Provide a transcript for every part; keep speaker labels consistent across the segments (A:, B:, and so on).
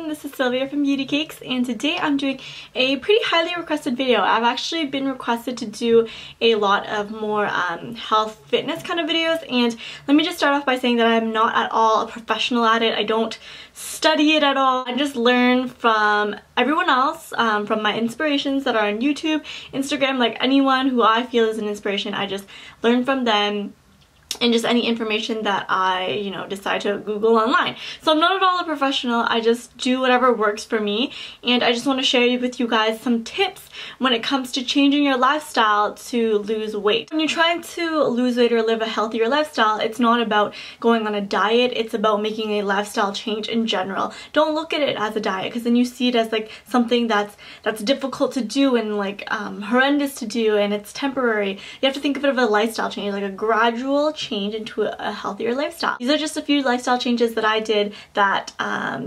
A: everyone, this is Sylvia from Beautycakez, and today I'm doing a pretty highly requested video. I've actually been requested to do a lot of more health fitness kind of videos, and let me just start off by saying that I'm not at all a professional at it. I don't study it at all. I just learn from everyone else, from my inspirations that are on YouTube, Instagram, like anyone who I feel is an inspiration. I just learn from them and just any information that I, decide to Google online. So I'm not at all a professional. I just do whatever works for me, and I just want to share with you guys some tips when it comes to changing your lifestyle to lose weight. When you're trying to lose weight or live a healthier lifestyle, it's not about going on a diet, it's about making a lifestyle change in general. Don't look at it as a diet, because then you see it as like something that's difficult to do and like horrendous to do, and it's temporary. You have to think of it as a lifestyle change, like a gradual change into a healthier lifestyle. These are just a few lifestyle changes that I did that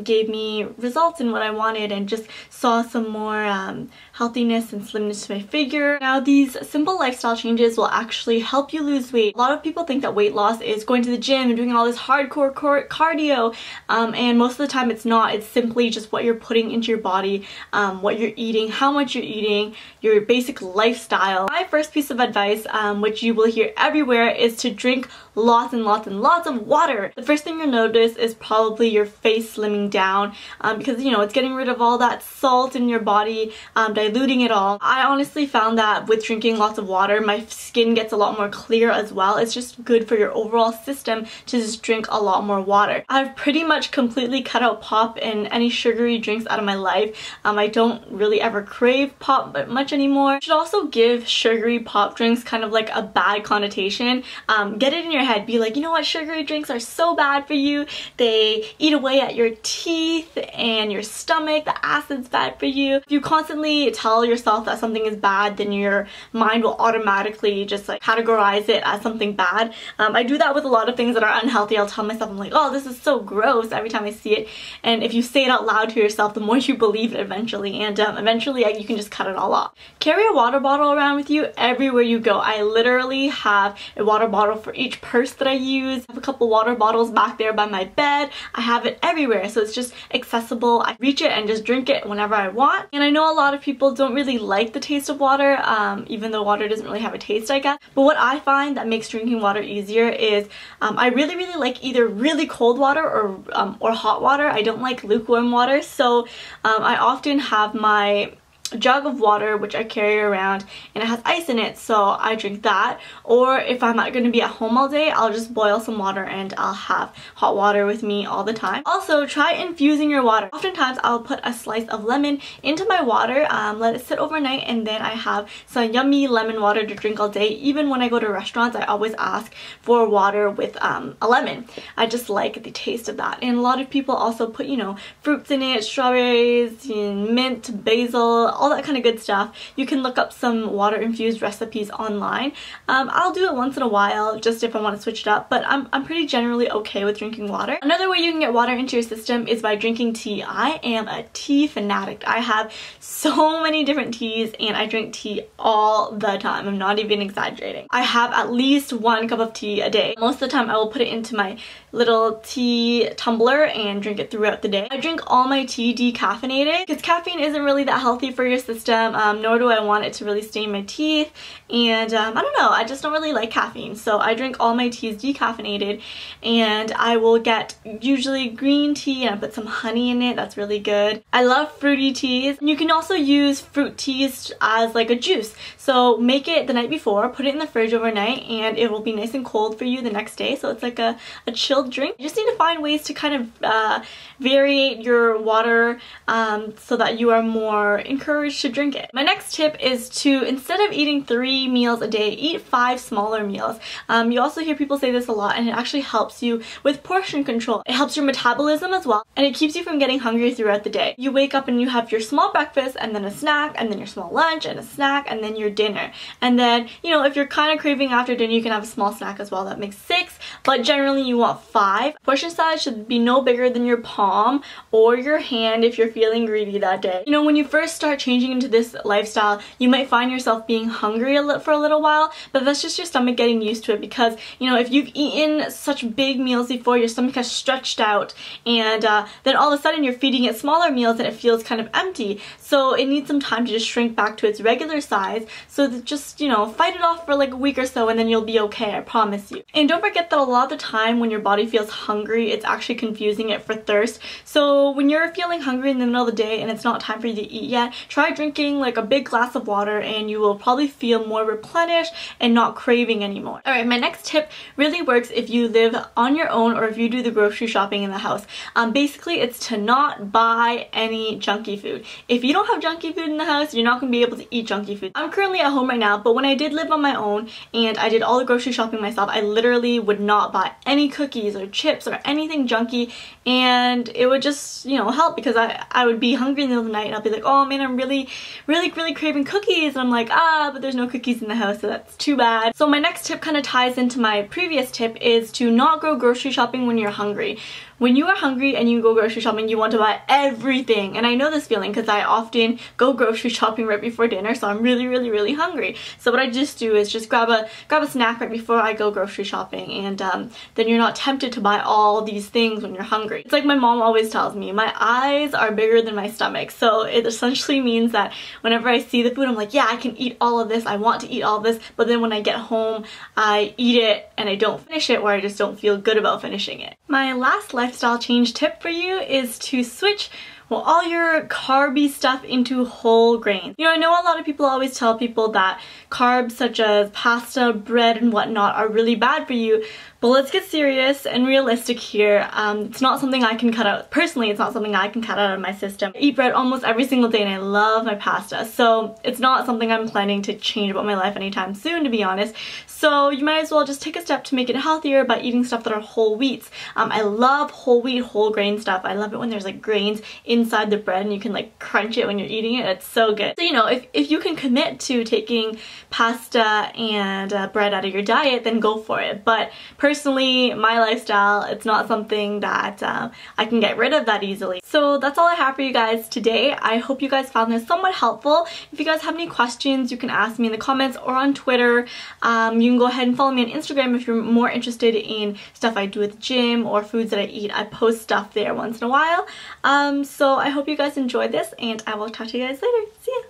A: gave me results in what I wanted, and just saw some more healthiness and slimness to my figure. Now, these simple lifestyle changes will actually help you lose weight. A lot of people think that weight loss is going to the gym and doing all this hardcore cardio, and most of the time it's not. It's simply just what you're putting into your body, what you're eating, how much you're eating, your basic lifestyle. My first piece of advice, which you will hear everywhere, is to drink lots and lots and lots of water. The first thing you'll notice is probably your face slimming down, because it's getting rid of all that salt in your body, diluting it all. I honestly found that with drinking lots of water, my skin gets a lot more clear as well. It's just good for your overall system to just drink a lot more water. I've pretty much completely cut out pop and any sugary drinks out of my life. I don't really ever crave pop much anymore. You should also give sugary pop drinks kind of like a bad connotation. Get it in your head, be like, you know what, sugary drinks are so bad for you. They eat away at your teeth and your stomach. The acid's bad for you. If you constantly tell yourself that something is bad, then your mind will automatically just like categorize it as something bad. I do that with a lot of things that are unhealthy. I'll tell myself, I'm like, oh, this is so gross every time I see it. And if you say it out loud to yourself, the more you believe it eventually, and eventually you can just cut it all off. Carry a water bottle around with you everywhere you go. I literally have a water bottle for each purse that I use. I have a couple water bottles back there by my bed. I have it everywhere, so it's just accessible. I reach it and just drink it whenever I want. And I know a lot of people don't really like the taste of water, even though water doesn't really have a taste, I guess. But what I find that makes drinking water easier is I really like either really cold water or hot water. I don't like lukewarm water, so I often have my jug of water which I carry around, and it has ice in it, so I drink that. Or if I'm not going to be at home all day, I'll just boil some water and I'll have hot water with me all the time. Also, try infusing your water. Oftentimes I'll put a slice of lemon into my water, let it sit overnight, and then I have some yummy lemon water to drink all day. Even when I go to restaurants, I always ask for water with a lemon. I just like the taste of that. And a lot of people also put fruits in it, strawberries, mint, basil, all that kind of good stuff. You can look up some water infused recipes online. I'll do it once in a while just if I want to switch it up, but I'm pretty generally okay with drinking water. Another way you can get water into your system is by drinking tea. I am a tea fanatic. I have so many different teas, and I drink tea all the time. I'm not even exaggerating. I have at least 1 cup of tea a day. Most of the time I will put it into my little tea tumbler and drink it throughout the day. I drink all my tea decaffeinated because caffeine isn't really that healthy for your system, nor do I want it to really stain my teeth, and I don't know, I just don't really like caffeine. So I drink all my teas decaffeinated, and I will get usually green tea and I put some honey in it. That's really good. I love fruity teas. You can also use fruit teas as like a juice. So make it the night before, put it in the fridge overnight, and it will be nice and cold for you the next day. So it's like a chilled drink. You just need to find ways to kind of variate your water so that you are more encouraged to drink it. My next tip is to, instead of eating 3 meals a day, eat 5 smaller meals. You also hear people say this a lot, and it actually helps you with portion control. It helps your metabolism as well, and it keeps you from getting hungry throughout the day. You wake up and you have your small breakfast, and then a snack, and then your small lunch, and a snack, and then your dinner. And then, if you're kind of craving after dinner, you can have a small snack as well. That makes 6, but generally you want 5. Portion size should be no bigger than your palm or your hand if you're feeling greedy that day. You know, when you first start changing into this lifestyle, you might find yourself being hungry for a little while, but that's just your stomach getting used to it because, you know, if you've eaten such big meals before, your stomach has stretched out, and then all of a sudden you're feeding it smaller meals and it feels kind of empty. So it needs some time to just shrink back to its regular size. So that just, you know, fight it off for like a week or so and then you'll be okay, I promise you. And don't forget that a lot of the time when your body feels hungry, it's actually confusing it for thirst. So when you're feeling hungry in the middle of the day and it's not time for you to eat yet, try drinking like a big glass of water and you will probably feel more replenished and not craving anymore. Alright, my next tip really works if you live on your own or if you do the grocery shopping in the house. Basically, it's to not buy any junky food. If you don't have junky food in the house, you're not going to be able to eat junky food. I'm currently at home right now, but when I did live on my own and I did all the grocery shopping myself, I literally would not buy any cookies or chips or anything junky, and it would just, you know, help because I would be hungry in the middle of the night and I'll be like, oh man, I'm really craving cookies, and I'm like, but there's no cookies in the house, so that's too bad. So my next tip kind of ties into my previous tip, is to not go grocery shopping when you're hungry. When you are hungry and you go grocery shopping, you want to buy everything. And I know this feeling because I often go grocery shopping right before dinner, so I'm really hungry. So what I just do is just grab a snack right before I go grocery shopping, and then you're not tempted to buy all these things when you're hungry. It's like my mom always tells me, my eyes are bigger than my stomach. So it essentially means that whenever I see the food, I'm like, yeah, I can eat all of this, I want to eat all of this, but then when I get home, I eat it and I don't finish it, or I just don't feel good about finishing it. My last lifestyle change tip for you is to switch all your carby stuff into whole grains. You know, I know a lot of people always tell people that carbs such as pasta, bread, and whatnot are really bad for you, but let's get serious and realistic here. It's not something I can cut out. Personally, it's not something I can cut out of my system. I eat bread almost every single day and I love my pasta, so it's not something I'm planning to change about my life anytime soon, to be honest. So you might as well just take a step to make it healthier by eating stuff that are whole wheats. I love whole wheat, whole grain stuff. I love it when there's like grains inside the bread and you can like crunch it when you're eating it. It's so good. So, you know, if you can commit to taking pasta and bread out of your diet, then go for it. But personally, my lifestyle, it's not something that I can get rid of that easily. So that's all I have for you guys today. I hope you guys found this somewhat helpful. If you guys have any questions, you can ask me in the comments or on Twitter. You can go ahead and follow me on Instagram if you're more interested in stuff I do at the gym or foods that I eat. I post stuff there once in a while. So I hope you guys enjoyed this, and I will talk to you guys later. See ya!